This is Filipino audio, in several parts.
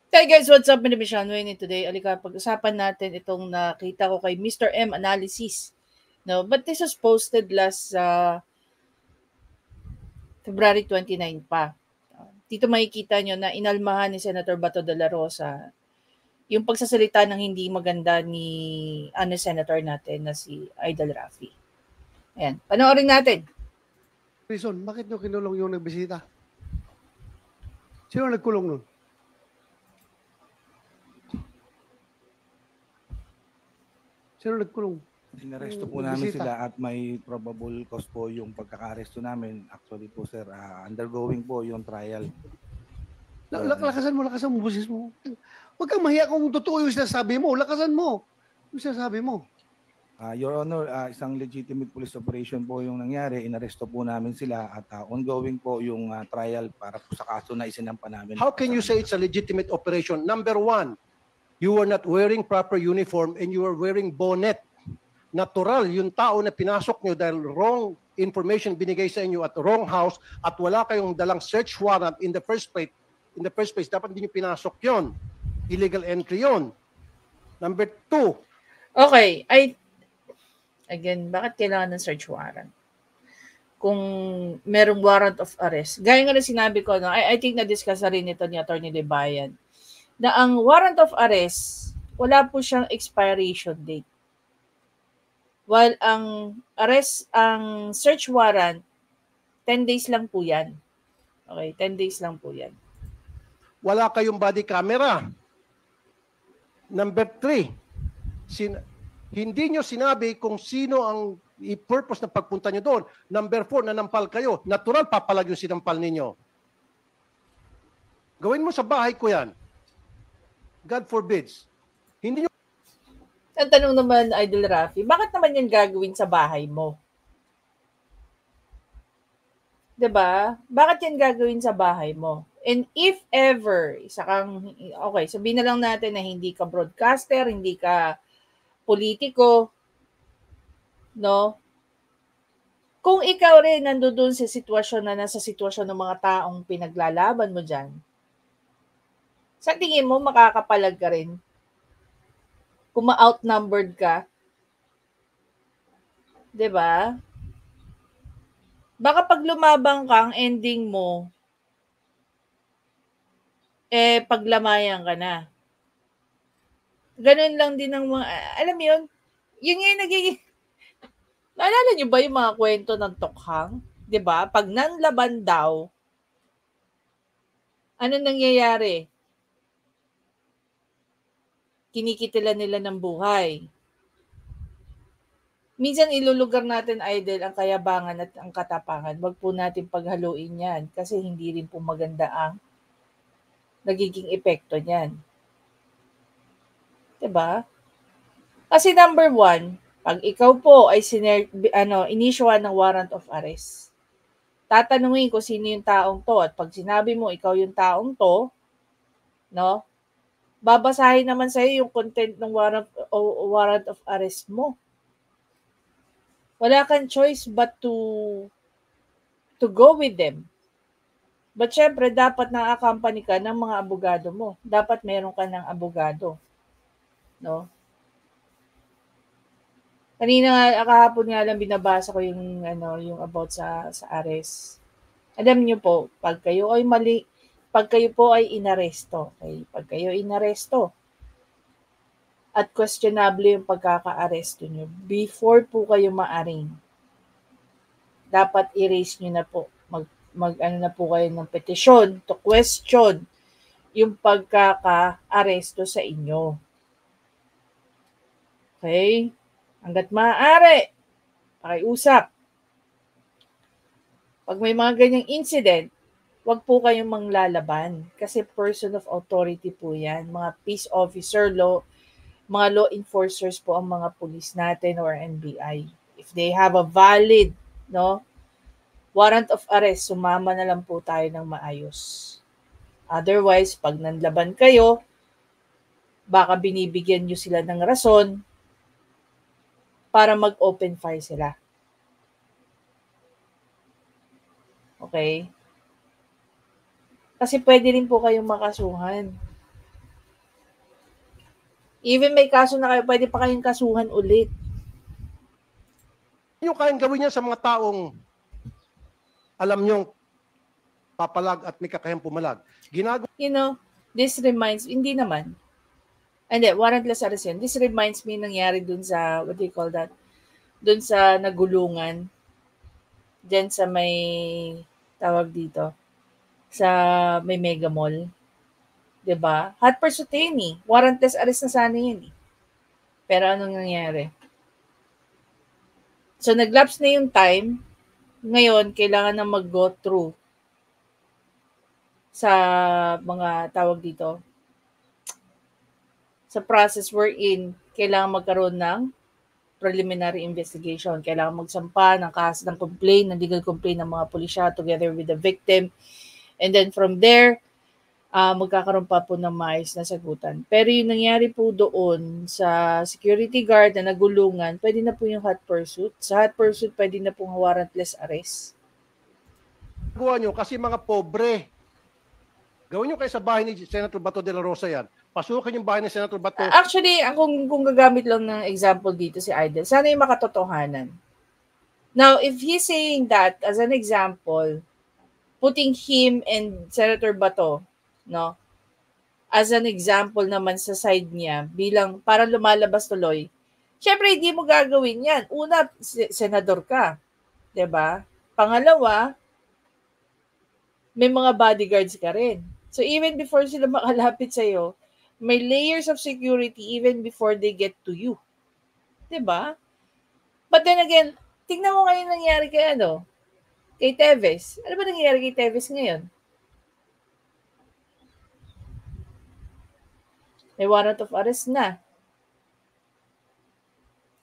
Hey guys, what's up? My name is Sean Wayne and today, alika, pag-usapan natin itong nakita ko kay Mr. M Analysis. No, but this was posted last February 29 pa. Dito makikita nyo na inalmahan ni Senator Bato de la Rosa yung pagsasalita ng hindi maganda ni Senator natin na si Idol Rafi. Ayan, panoorin natin. Reason, bakit nyo kinulong yung nagbisita? Sino nagkulong nun? Sino nagkulong? Inaresto po namin sila at may probable cause po yung pagkaka-aresto namin. Actually po sir, undergoing po yung trial. Lakasan mo busis mo. Huwag kang mahiya kung totoo yung sinasabi mo. Lakasan mo yung sinasabi mo. Your Honor, isang legitimate police operation po yung nangyari. Inaresto po namin sila at ongoing po yung trial para po sa kaso na isinampa namin. How can you say it's a legitimate operation? Number one, you were not wearing proper uniform and you were wearing bonnet. Natural, yung tao na pinasok nyo dahil wrong information binigay sa inyo at wrong house at wala kayong dalang search warrant in the first place, dapat hindi nyo pinasok yon. Illegal entry yon. Number two. Okay, again, bakit kailangan ng search warrant? Kung merong warrant of arrest. Gaya nga na sinabi ko, no, I think na-discuss na rin ito ni Atty. Libayan, na ang warrant of arrest, wala po siyang expiration date. While ang search warrant, 10 days lang po yan. Okay, 10 days lang po yan. Wala kayong body camera. Number three, hindi nyo sinabi kung sino ang purpose na pagpunta nyo doon. Number four, nanampal kayo. Natural, papalag yung sinampal ninyo. Gawin mo sa bahay ko yan. God forbids. Hindi nyo... Ang tanong naman, Idol Rafi, bakit naman yan gagawin sa bahay mo? 'Di ba? Bakit yan gagawin sa bahay mo? And if ever, okay, sabihin na lang natin na hindi ka broadcaster, hindi ka politiko, no? Kung ikaw rin nandoon sa sitwasyon na nasa sitwasyon ng mga taong pinaglalaban mo dyan, sa tingin mo makakapalag ka rin? Kung ma-outnumbered ka? 'Di ba? Baka pag lumabang ka, ang ending mo, paglamayan ka na. Ganun lang din ang mga, alam mo yun, yun nga yung nagiging, naalala nyo ba yung mga kwento ng Tokhang? 'Di ba? Pag nanlaban daw, ano nangyayari? Kinikitilan nila ng buhay. Minsan ilulugar natin, Idol, ang kayabangan at ang katapangan. Wag po natin paghaluin yan kasi hindi rin po maganda ang nagiging epekto niyan. 'Di ba? Kasi number one, pag ikaw po ay inisyuhan ng warrant of arrest, tatanungin kung sino yung taong to at pag sinabi mo ikaw yung taong to, no? Babasahin naman sa iyo yung content ng warrant of arrest mo. Wala kang choice but to go with them. But syempre, dapat na-accompany ka ng mga abogado mo. Dapat meron ka ng abogado. No? Kanina kahapon nga lang binabasa ko yung about sa arrest. Alam niyo po, pag kayo po ay inaresto, okay? Pag kayo inaresto at questionable yung pagkaka-aresto niyo, before po kayo maaring, dapat i-raise niyo na po, na po kayo ng petisyon to question yung pagkaka-aresto sa inyo. Okay? Hanggat maaari, pakiusap. Pag may mga ganyang incident, wag po kayong manglalaban kasi person of authority po yan. Mga peace officer, mga law enforcers po ang mga police natin or NBI. If they have a valid warrant of arrest, sumama na lang po tayo ng maayos. Otherwise, pag nanlaban kayo, baka binibigyan nyo sila ng rason para mag-open fire sila. Okay? Kasi pwede rin po kayong makasuhan. Even may kaso na kayo, pwede pa kayong kasuhan ulit. Yung kayang gawin niya sa mga taong alam niyong papalag at may kakayang pumalag. Ginagawa You know, this reminds, hindi naman. Hindi, warrantless arrest yan. This reminds me nangyari dun sa, what do you call that? Dun sa nagulungan. Diyan sa may, tawag dito, sa may Mega Mall. 'Di ba? Hot pursuit yun eh. Warrantless arrest na sana yun eh. Pero anong nangyari? So, nag-lapse na yung time. Ngayon, kailangan na mag-go through sa mga tawag dito, sa process wherein kailangan magkaroon ng preliminary investigation. Kailangan magsampa ng kaso ng complaint, ng legal complaint ng mga pulisya together with the victim. And then from there, magkakaroon pa po ng maayos na sagutan. Pero yung nangyari po doon sa security guard na nagulungan, pwede na po yung hot pursuit. Sa hot pursuit, pwede na pong warrantless arrest. nyo kasi mga pobre. Gawin nyo kayo sa bahay ni Senator Bato de la Rosa yan. Pasukin yung bahay ni Senator Bato. Actually, kung gagamit lang ng example dito si Idol, sana yung makatotohanan. Now, if he's saying that as an example, putting him and Senator Bato, no, as an example naman sa side niya, bilang parang lumalabas tuloy, syempre hindi mo gagawin yan. Una, senador ka. 'Di ba? Pangalawa, may mga bodyguards ka rin. So even before sila makalapit sa'yo, may layers of security even before they get to you. 'Di ba? But then again, tingnan mo ngayon nangyari kay kay Teves. Ano ba nangyayari kay Teves ngayon? May warrant of arrest na.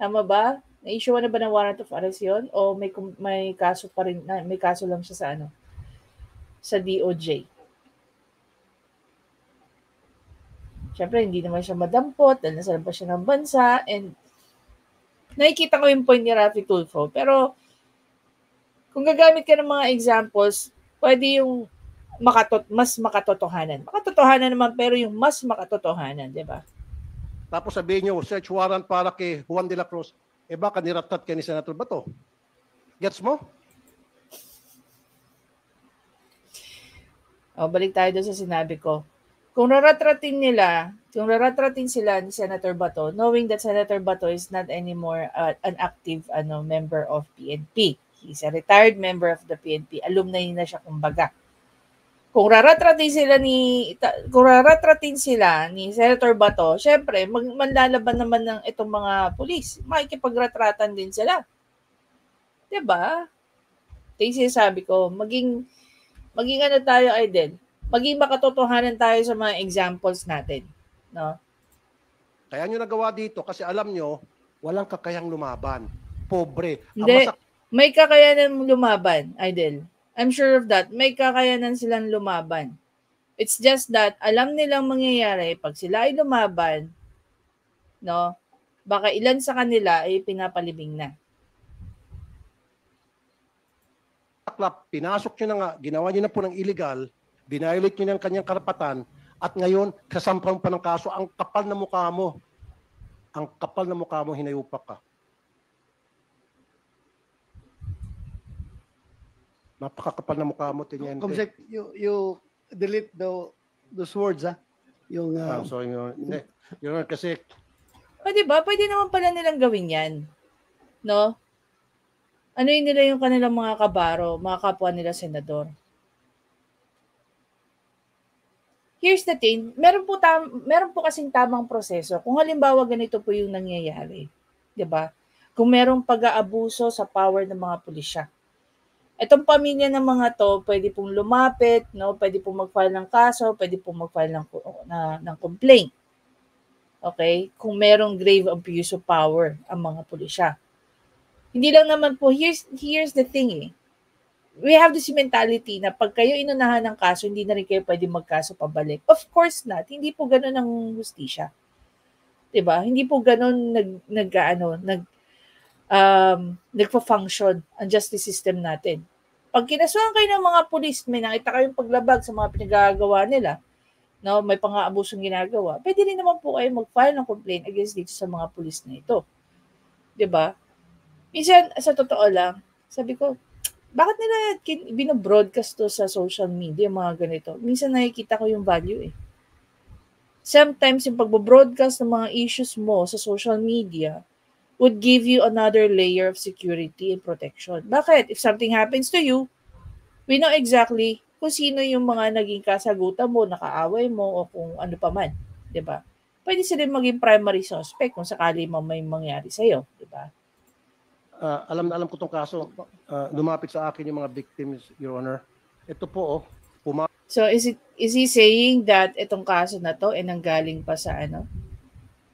Tama ba? Na-issue na ba ng warrant of arrest yon? O may kaso pa rin, may kaso lang siya sa sa DOJ. Siyempre, hindi naman siya madampot dahil nasa labas siya ng bansa, and nakikita ko yung point ni Raffy Tulfo. Pero kung gagamit ka ng mga examples, pwede yung mas makatotohanan. Makatotohanan naman, pero yung mas makatotohanan, di ba? Tapos sabihin nyo, search warrant para kay Juan de la Cruz. Eh baka niratat ka ni Senator Bato. Gets mo? Balik tayo doon sa sinabi ko. Kung raratratin sila ni Senator Bato, knowing that Senator Bato is not anymore an active member of PNP. He's a retired member of the PNP. Alumni na siya kumbaga. Kung raratratin sila ni Senator Bato, syempre, manlalaban naman ng itong mga pulis. Makikipagratratan din sila. 'Di ba? Ito yung sinasabi ko, maging tayo, Idol. Maging makatotohanan tayo sa mga examples natin. No? Kaya nyo nagawa dito kasi alam nyo, walang kakayang lumaban. Pobre. Hindi. May kakayanan lumaban, Idol. I'm sure of that. May kakayanan silang lumaban. It's just that alam nilang mangyayari pag sila ay lumaban, no? Baka ilan sa kanila ay pinapalibing na. Pinasok nyo na nga, ginawa nyo na po ng illegal, binayolate nyo ng kanyang karapatan, at ngayon, kasampang pa ng kaso, ang kapal na mukha mo. Ang kapal na mukha mo, hinayupak ka. Napakakapal na mukha mo, Teniente. Comsec, you delete those words, ha? Yung, Sorry, Your Honor, kasi Diba? Pwede naman pala nilang gawin yan. No? Ano yun nila yung kanilang mga kabaro, mga kapwa nila senador. Here's the thing, meron po kasing tamang proseso. Kung halimbawa ganito po yung nangyayari, 'di ba? Kung merong pag-aabuso sa power ng mga pulisya. Itong pamilya ng mga to, pwede pong lumapit, no? Pwede pong mag-file ng kaso, pwede pong mag-file ng complaint. Okay? Kung merong grave abuse of power ang mga pulisya. Hindi lang naman po, here's the thing eh. We have this mentality na pag kayo inunahan ng kaso, hindi na rin kayo pwede magkaso pabalik. Of course not. Hindi po ganoon ang hustisya. 'Di ba? Hindi po ganoon nagfa-function ang justice system natin. Pag kinasuhan kayo ng mga pulis, may nakita kayong paglabag sa mga pinagagawa nila, no, may pang-aabusong ginagawa, pwede rin naman po kayo mag-file ng complaint against dito sa mga pulis na ito. 'Di ba? Minsan, sa totoo lang, sabi ko, bakit nila binobroadcast to sa social media, mga ganito? Minsan nakikita ko yung value eh. Sometimes yung pagbo-broadcast ng mga issues mo sa social media would give you another layer of security and protection. Bakit? If something happens to you, we know exactly kung sino yung mga naging kasagutan mo, nakaaway mo, o kung ano pa man. 'Di ba? Pwede sila maging primary suspect kung sakali may mangyari sa'yo. 'Di ba? Alam na alam ko tong kaso. Lumapit sa akin yung mga victims, Your Honor. Ito po, So is he saying that itong kaso na to ay nanggaling pa sa ano?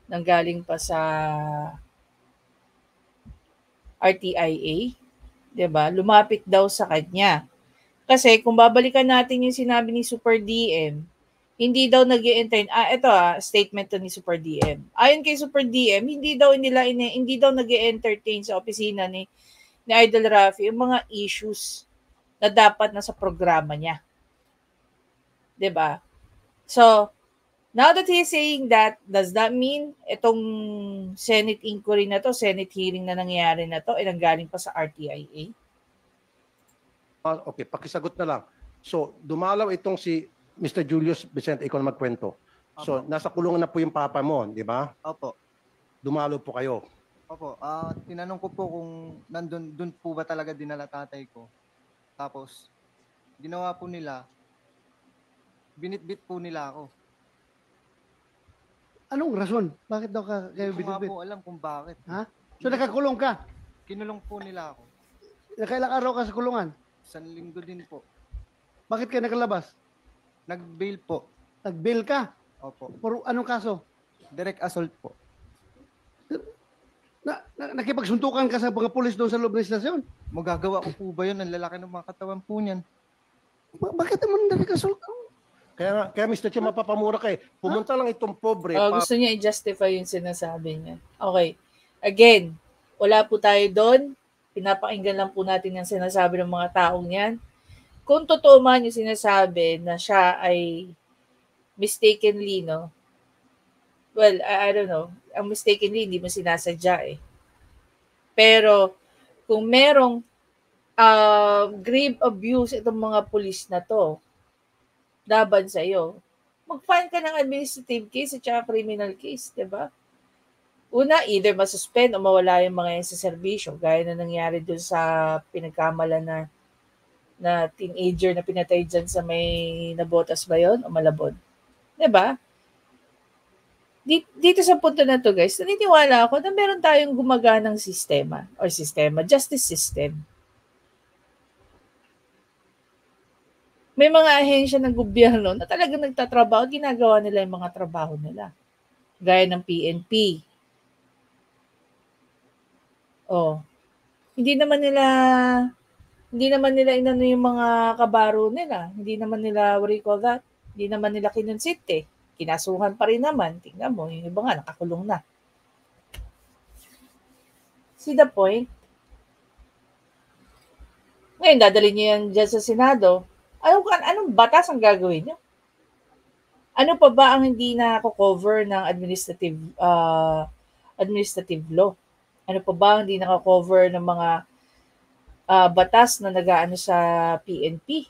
Nanggaling pa sa RTIA? 'Di ba? Lumapit daw sa kanya. Kasi kung babalikan natin yung sinabi ni Super DM, hindi daw nag-i-entertain. Ito statement to ni Super DM. Ayon kay Super DM, hindi daw nag-i-entertain sa opisina ni Idol Rafi yung mga issues na dapat nasa programa niya. 'Di ba? So, now that he's saying that, does that mean itong Senate inquiry na to, Senate hearing na nangyayari na to, ay nanggaling pa sa RTIA? okay, pakisagot na lang. So, dumalaw itong si Mr. Julius Vicente, ikaw na magkwento. So, nasa kulungan na po yung papa mo, di ba? Opo. Dumalaw po kayo. Opo. Tinanong ko po kung dun po ba talaga dinala tatay ko. Tapos, ginawa po nila, binitbit po nila ako. Anong rason? Bakit daw kayo Hindi ko nga binibit? po alam kung bakit. Ha? So nakakulong ka? Kinulong po nila ako. Nakailang araw ka sa kulungan? 1 linggo din po. Bakit ka nakalabas? Nag-bail po. Nag-bail ka? Opo. Por anong kaso? Direct assault po. Nakipagsuntukan ka sa mga pulis doon sa loob ng istasyon? Magagawa ko po ba yun? Ang lalaki ng mga katawan po niyan. Bakit naman nakikasult? Kaya Mr. Che, mapapamura kayo. Pumunta lang itong pobre. Gusto niya i-justify yung sinasabi niya. Okay. Again, wala po tayo doon. Pinapakinggan lang po natin yung sinasabi ng mga taong yan. Kung totoo man yung sinasabi na siya ay mistakenly, no? Well, I don't know. Ang mistakenly, hindi mo sinasadya eh. Pero, kung merong grave abuse itong mga pulis na to, laban sa iyo, mag-file ka ng administrative case at saka criminal case, di ba? Una, either masuspend o mawala yung mga yan sa serbisyo, gaya na nangyari dun sa pinagkamala na teenager na pinatay dyan sa may Nabotas ba yun? O Malabon? Diba? Dito sa punto na to guys, naniniwala ako na meron tayong gumaganang sistema, justice system. May mga ahensya ng gobyerno na talagang nagtatrabaho, ginagawa nila yung mga trabaho nila. Gaya ng PNP. Hindi naman nila inano yung mga kabaro nila. Hindi naman nila, what do you call that? Hindi naman nila kinunsit eh. Kinasuhan pa rin naman. Tingnan mo, yung iba nga nakakulong na. See the point? Ngayon, dadalhin niyo yan dyan sa Senado. Anong batas ang gagawin niyo? Ano pa ba ang hindi na-cover ng administrative law? Ano pa ba ang hindi na-cover ng mga batas na nag-aano sa PNP?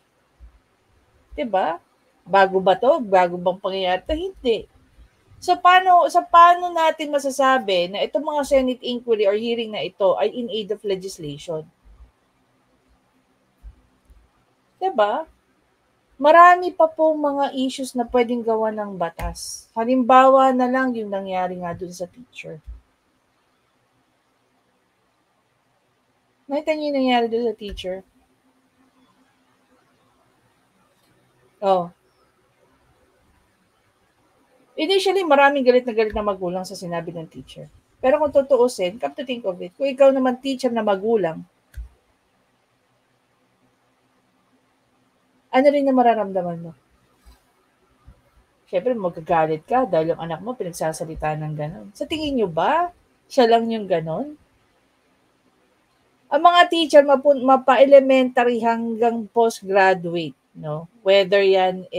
Diba? Bago ba to? Bago bang pangyayari ito? Hindi. So paano natin masasabi na itong mga Senate inquiry or hearing na ito ay in aid of legislation? Diba? Marami pa po mga issues na pwedeng gawa ng batas. Halimbawa na lang yung nangyari nga dun sa teacher. Nakita niyo yung nangyari dun sa teacher? Initially, maraming galit na magulang sa sinabi ng teacher. Pero kung tutuusin, come to think of it, kung ikaw naman teacher na magulang, ano rin na mararamdaman mo? Siyempre, magagalit ka dahil yung anak mo pinagsasalita ng ganon. Sa tingin nyo ba, siya lang yung ganon? Ang mga teacher, mapa-elementary hanggang postgraduate, no? Whether yan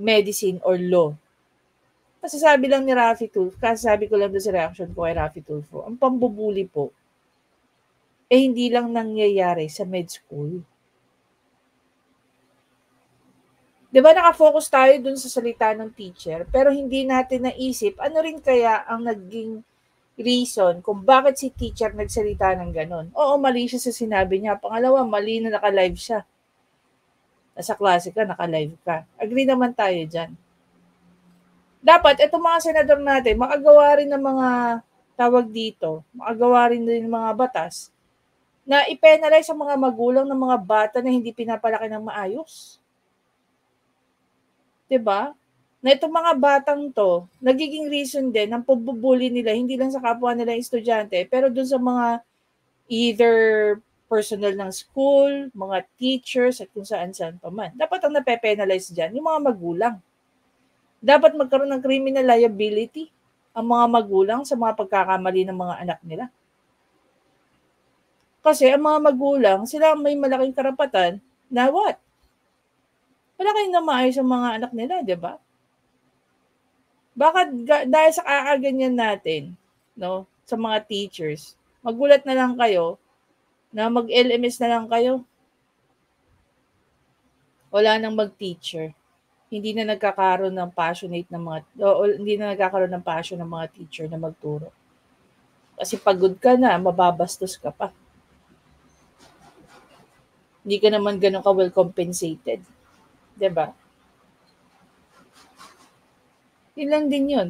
medicine or law. Masasabi lang ni Raffy Tulfo, kasasabi ko lang doon sa reaction ko kay Raffy Tulfo, ang pambubuli po, hindi lang nangyayari sa med school. Diba nakafocus tayo dun sa salita ng teacher, pero hindi natin naisip, ano rin kaya ang naging reason kung bakit si teacher nagsalita ng ganon. Oo, mali siya sa sinabi niya. Pangalawa, mali na naka-live siya. Nasa klase ka, naka-live ka. Agree naman tayo dyan. Dapat, itong mga senador natin, makagawa rin ng mga tawag dito, makagawa rin ng mga batas na i-penalize sa mga magulang ng mga bata na hindi pinapalaki ng maayos. Diba? Na itong mga batang to, nagiging reason din ng pagbubuli nila, hindi lang sa kapwa nila estudyante, pero dun sa mga either personnel ng school, mga teachers, at kung saan-saan pa man. Dapat ang nape-penalize dyan, yung mga magulang. Dapat magkaroon ng criminal liability ang mga magulang sa mga pagkakamali ng mga anak nila. Kasi ang mga magulang, sila may malaking karapatan na what? Wala kayong na maayos ang mga anak nila, di ba? Bakit dahil sa kakaganyan natin, no, sa mga teachers, magulat na lang kayo na mag-LMS na lang kayo. Wala nang mag-teacher. Hindi na nagkakaroon ng passionate ng mga hindi na nagkakaroon ng passion ng mga teacher na magturo. Kasi pagod ka na, mababastos ka pa. Hindi ka naman ganun ka well compensated. 'Di ba? Yun lang din yun.